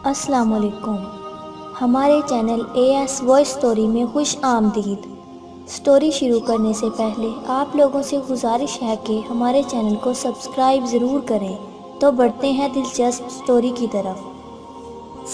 السلام علیکم۔ ہمارے چینل AS وائس سٹوری میں خوش آمدید۔ سٹوری شروع کرنے سے پہلے آپ لوگوں سے گزارش ہے کہ ہمارے چینل کو سبسکرائب ضرور کریں۔ تو بڑھتے ہیں دلچسپ سٹوری کی طرف۔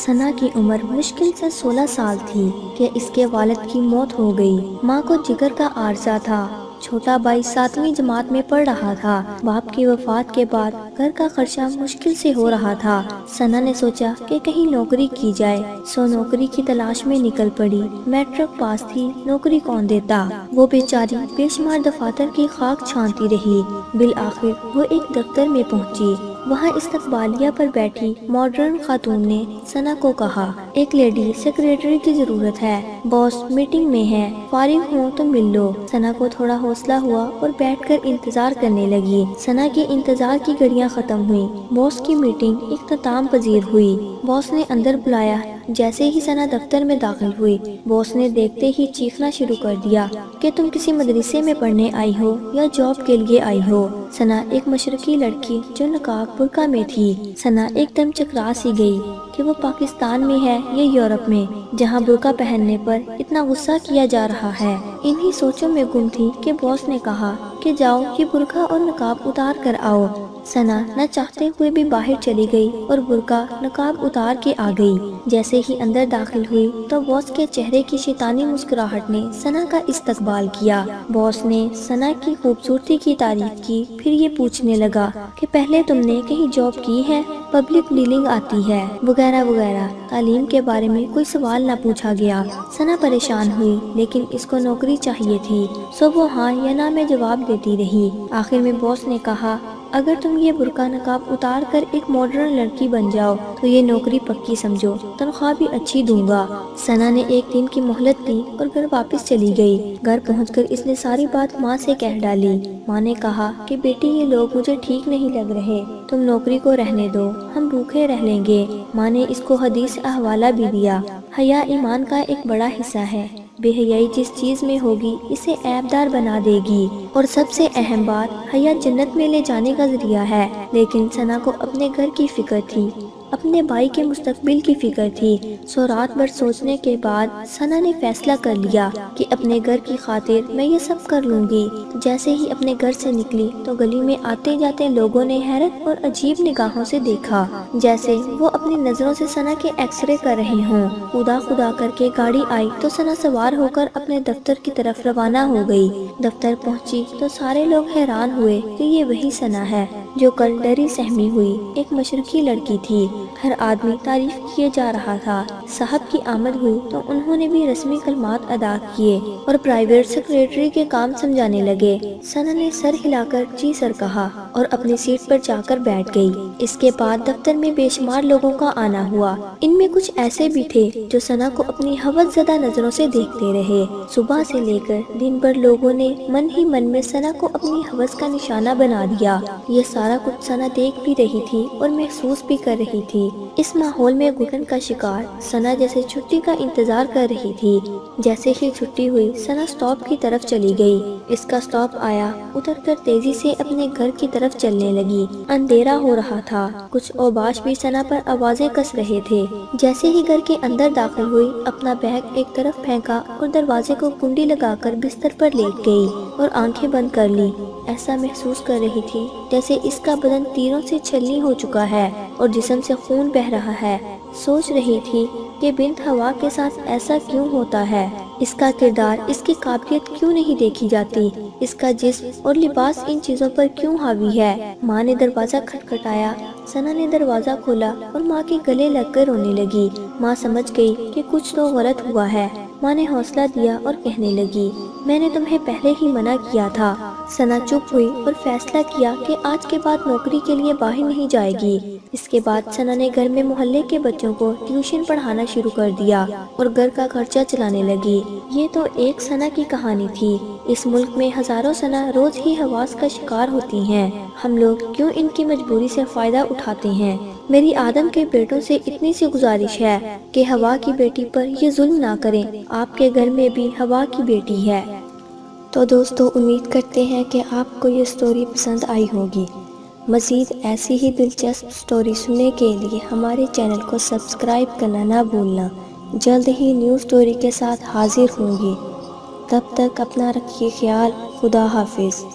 ثنا کی عمر مشکل سے 16 سال تھی کہ اس کے والد کی موت ہو گئی۔ ماں کو جگر کا عارضہ تھا۔ چھوٹا بھائی 7ویں جماعت میں پڑھ رہا تھا۔ باپ کی وفات کے بعد گھر کا خرچہ مشکل سے ہو رہا تھا۔ ثنا نے سوچا کہ کہیں نوکری کی جائے، سو نوکری کی تلاش میں نکل پڑی۔ میٹرک پاس تھی، نوکری کون دیتا؟ وہ بیچاری بے شمار دفاتر کی خاک چھانتی رہی۔ بالآخر وہ ایک دفتر میں پہنچی۔ وہاں استقبالیہ پر بیٹھی ماڈرن خاتون نے ثنا کو کہا، ایک لیڈی سیکریٹری کی ضرورت ہے، باس میٹنگ میں ہے، فارغ ہوں تو مل لو۔ ثنا کو تھوڑا حوصلہ ہوا اور بیٹھ کر انتظار کرنے لگی۔ ثنا کے انتظار کی گھڑیاں ختم ہوئیں۔ باس کی میٹنگ اختتام پذیر ہوئی۔ باس نے اندر بلایا۔ جیسے ہی ثنا دفتر میں داخل ہوئی، باس نے دیکھتے ہی چیخنا شروع کر دیا کہ تم کسی مدرسے میں پڑھنے آئی ہو یا جاب کے لیے آئی ہو؟ ثنا ایک مشرقی لڑکی جو نقاب برقع میں تھی۔ ثنا ایک دم چکرا سی گئی کہ وہ پاکستان میں ہے یا یورپ میں، جہاں برقع پہننے پر اتنا غصہ کیا جا رہا ہے۔ انہی سوچوں میں گم تھی کہ باس نے کہا کہ جاؤ یہ برقع اور نقاب اتار کر آؤ۔ ثنا نہ چاہتے ہوئے بھی باہر چلی گئی اور برقع نقاب اتار کے آ گئی۔ جیسے ہی اندر داخل ہوئی تو باس کے چہرے کی شیطانی مسکراہٹ نے ثنا کا استقبال کیا۔ باس نے ثنا کی خوبصورتی کی تعریف کی، پھر یہ پوچھنے لگا کہ پہلے تم نے کہیں جاب کی ہے، پبلک ڈیلنگ آتی ہے، وغیرہ وغیرہ۔ تعلیم کے بارے میں کوئی سوال نہ پوچھا گیا۔ ثنا پریشان ہوئی، لیکن اس کو نوکری چاہیے تھی، سو وہ ہاں یا نہ میں جواب دیتی رہی۔ آخر میں باس نے کہا، اگر تم یہ برقع نقاب اتار کر ایک ماڈرن لڑکی بن جاؤ تو یہ نوکری پکی سمجھو، تنخواہ بھی اچھی دوں گا۔ ثنا نے ایک دن کی مہلت لی اور گھر واپس چلی گئی۔ گھر پہنچ کر اس نے ساری بات ماں سے کہہ ڈالی۔ ماں نے کہا کہ بیٹی یہ لوگ مجھے ٹھیک نہیں لگ رہے، تم نوکری کو رہنے دو، ہم بھوکے رہ لیں گے۔ ماں نے اس کو حدیث حوالہ بھی دیا، حیا ایمان کا ایک بڑا حصہ ہے، بے حیائی جس چیز میں ہوگی اسے عیب دار بنا دے گی، اور سب سے اہم بات، حیا جنت میں لے جانے کا ذریعہ ہے۔ لیکن ثنا کو اپنے گھر کی فکر تھی، اپنے بھائی کے مستقبل کی فکر تھی، سو رات بھر سوچنے کے بعد ثنا نے فیصلہ کر لیا کہ اپنے گھر کی خاطر میں یہ سب کر لوں گی۔ جیسے ہی اپنے گھر سے نکلی تو گلی میں آتے جاتے لوگوں نے حیرت اور عجیب نگاہوں سے دیکھا، جیسے وہ اپنی نظروں سے ثنا کے ایکس رے کر رہے ہوں۔ خدا خدا کر کے گاڑی آئی تو ثنا سوار ہو کر اپنے دفتر کی طرف روانہ ہو گئی۔ دفتر پہنچی تو سارے لوگ حیران ہوئے کہ یہ وہی ثنا ہے جو کل ڈری سہمی ہوئی ایک مشرقی لڑکی تھی۔ ہر آدمی تعریف کیے جا رہا تھا۔ صاحب کی آمد ہوئی تو انہوں نے بھی رسمی کلمات ادا کیے اور پرائیویٹ سیکریٹری کے کام سمجھانے لگے۔ ثنا نے سر ہلا کر جی سر کہا اور اپنی سیٹ پر جا کر بیٹھ گئی۔ اس کے بعد دفتر میں بے شمار لوگوں کا آنا ہوا۔ ان میں کچھ ایسے بھی تھے جو ثنا کو اپنی ہوس زدہ نظروں سے دیکھتے رہے۔ صبح سے لے کر دن بھر لوگوں نے من ہی من میں ثنا کو اپنی ہوس کا نشانہ بنا دیا۔ یہ سارا کچھ ثنا دیکھ بھی رہی تھی اور محسوس بھی کر رہی تھی۔ اس ماحول میں گھٹن کا شکار ثنا جیسے چھٹی کا انتظار کر رہی تھی۔ جیسے ہی چھٹی ہوئی ثنا سٹاپ کی طرف چلی گئی۔ اس کا سٹاپ آیا، اتر کر تیزی سے اپنے گھر کی طرف چلنے لگی۔ اندھیرا ہو رہا تھا، کچھ اوباش بھی ثنا پر آوازیں کس رہے تھے۔ جیسے ہی گھر کے اندر داخل ہوئی، اپنا بیگ ایک طرف پھینکا اور دروازے کو کنڈی لگا کر بستر پر لیٹ گئی اور آنکھیں بند کر لی۔ ایسا محسوس کر رہی تھی جیسے اس کا بدن تیروں سے چھلنی ہو چکا ہے اور جسم سے خون بہہ رہا ہے۔ سوچ رہی تھی کہ بنت ہوا کے ساتھ ایسا کیوں ہوتا ہے؟ اس کا کردار، اس کی قابلیت کیوں نہیں دیکھی جاتی؟ اس کا جسم اور لباس ان چیزوں پر کیوں حاوی ہے؟ ماں نے دروازہ کھٹکھٹایا۔ ثنا نے دروازہ کھولا اور ماں کے گلے لگ کر رونے لگی۔ ماں سمجھ گئی کہ کچھ تو غلط ہوا ہے۔ ماں نے حوصلہ دیا اور کہنے لگی، میں نے تمہیں پہلے ہی منع کیا تھا۔ ثنا چپ ہوئی اور فیصلہ کیا کہ آج کے بعد نوکری کے لیے باہر نہیں جائے گی۔ اس کے بعد ثنا نے گھر میں محلے کے بچوں کو ٹیوشن پڑھانا شروع کر دیا اور گھر کا خرچہ چلانے لگی۔ یہ تو ایک ثنا کی کہانی تھی۔ اس ملک میں ہزاروں ثنا روز ہی حواس کا شکار ہوتی ہیں۔ ہم لوگ کیوں ان کی مجبوری سے فائدہ اٹھاتے ہیں؟ میری آدم کے بیٹوں سے اتنی سی گزارش ہے کہ ہوا کی بیٹی پر یہ ظلم نہ کریں۔ آپ کے گھر میں بھی ہوا کی بیٹی ہے۔ تو دوستو، امید کرتے ہیں کہ آپ کو یہ سٹوری پسند آئی ہوگی۔ مزید ایسی ہی دلچسپ سٹوری سننے کے لیے ہمارے چینل کو سبسکرائب کرنا نہ بھولنا۔ جلد ہی نیو سٹوری کے ساتھ حاضر ہوں گی، تب تک اپنا رکھیے خیال۔ خدا حافظ۔